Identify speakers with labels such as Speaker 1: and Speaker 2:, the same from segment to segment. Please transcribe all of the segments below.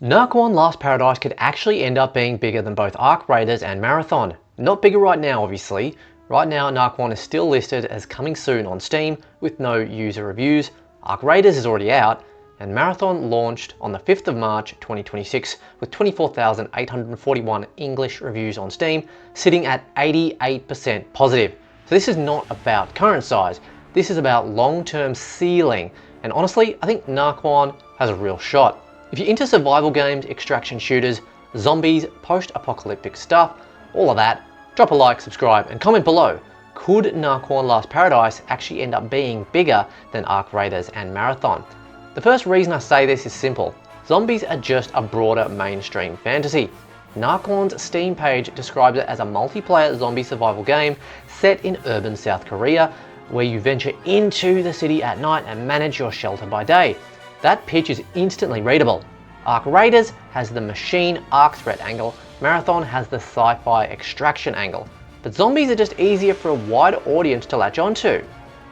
Speaker 1: Nakwon Last Paradise could actually end up being bigger than both Arc Raiders and Marathon. Not bigger right now, obviously. Right now, Nakwon is still listed as coming soon on Steam with no user reviews. Arc Raiders is already out, and Marathon launched on the 5th of March 2026 with 24,841 English reviews on Steam, sitting at 88% positive. So this is not about current size, this is about long-term ceiling, and honestly, I think Nakwon has a real shot. If you're into survival games, extraction shooters, zombies, post-apocalyptic stuff, all of that, drop a like, subscribe, and comment below. Could Nakwon Last Paradise actually end up being bigger than Arc Raiders and Marathon? The first reason I say this is simple. Zombies are just a broader mainstream fantasy. Nakwon's Steam page describes it as a multiplayer zombie survival game set in urban South Korea, where you venture into the city at night and manage your shelter by day. That pitch is instantly readable. Arc Raiders has the machine arc threat angle, Marathon has the sci-fi extraction angle. But zombies are just easier for a wider audience to latch onto.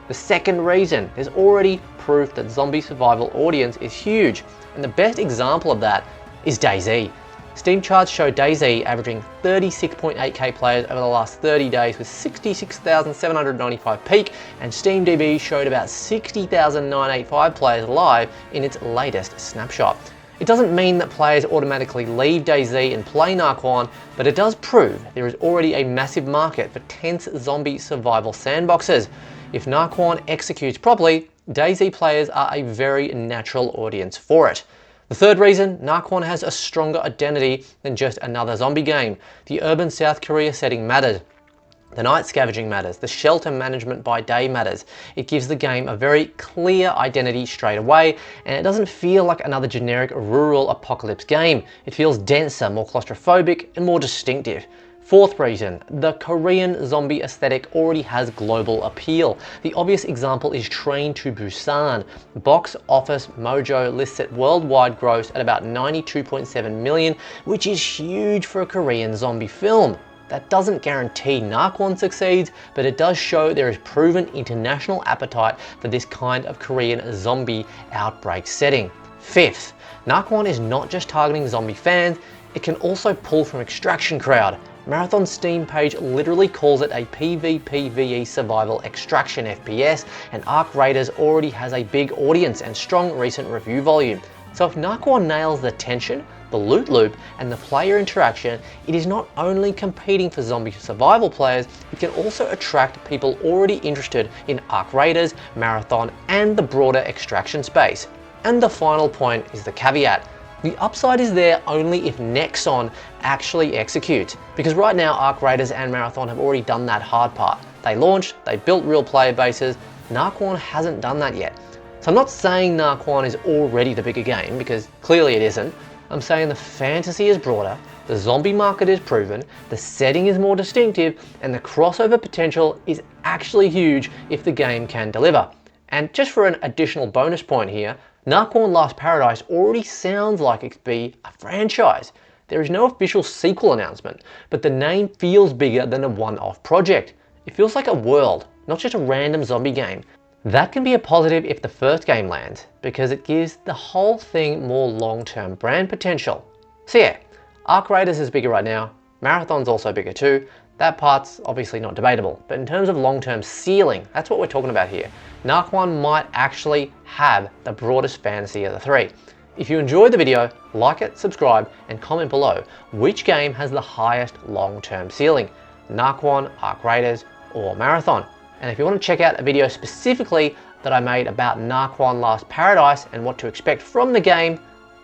Speaker 1: The second reason, there's already proof that zombie survival audience is huge, and the best example of that is DayZ. Steam charts show DayZ averaging 36.8k players over the last 30 days with 66,795 peak, and SteamDB showed about 60,985 players live in its latest snapshot. It doesn't mean that players automatically leave DayZ and play Nakwon, but it does prove there is already a massive market for tense zombie survival sandboxes. If Nakwon executes properly, DayZ players are a very natural audience for it. The third reason, Nakwon has a stronger identity than just another zombie game. The urban South Korea setting matters. The night scavenging matters. The shelter management by day matters. It gives the game a very clear identity straight away, and it doesn't feel like another generic rural apocalypse game. It feels denser, more claustrophobic, and more distinctive. Fourth reason, the Korean zombie aesthetic already has global appeal. The obvious example is Train to Busan. Box Office Mojo lists it worldwide gross at about 92.7 million, which is huge for a Korean zombie film. That doesn't guarantee Nakwon succeeds, but it does show there is proven international appetite for this kind of Korean zombie outbreak setting. Fifth, Nakwon is not just targeting zombie fans, it can also pull from extraction crowd. Marathon's Steam page literally calls it a PvPvE survival extraction FPS, and Arc Raiders already has a big audience and strong recent review volume. So if Nakwon nails the tension, the loot loop, and the player interaction, it is not only competing for zombie survival players, it can also attract people already interested in Arc Raiders, Marathon, and the broader extraction space. And the final point is the caveat. The upside is there only if Nexon actually executes, because right now Arc Raiders and Marathon have already done that hard part. They launched, they built real player bases, Nakwon hasn't done that yet. So I'm not saying Nakwon is already the bigger game, because clearly it isn't. I'm saying the fantasy is broader, the zombie market is proven, the setting is more distinctive, and the crossover potential is actually huge if the game can deliver. And just for an additional bonus point here, Nakwon Last Paradise already sounds like it could be a franchise. There is no official sequel announcement, but the name feels bigger than a one-off project. It feels like a world, not just a random zombie game. That can be a positive if the first game lands, because it gives the whole thing more long-term brand potential. So yeah, Arc Raiders is bigger right now, Marathon's also bigger too. That part's obviously not debatable, but in terms of long-term ceiling, that's what we're talking about here. Nakwon might actually have the broadest fantasy of the three. If you enjoyed the video, like it, subscribe, and comment below which game has the highest long-term ceiling, Nakwon, Arc Raiders, or Marathon. And if you want to check out a video specifically that I made about Nakwon Last Paradise and what to expect from the game,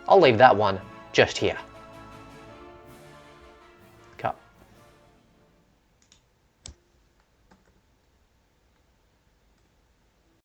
Speaker 1: I'll leave that one just here.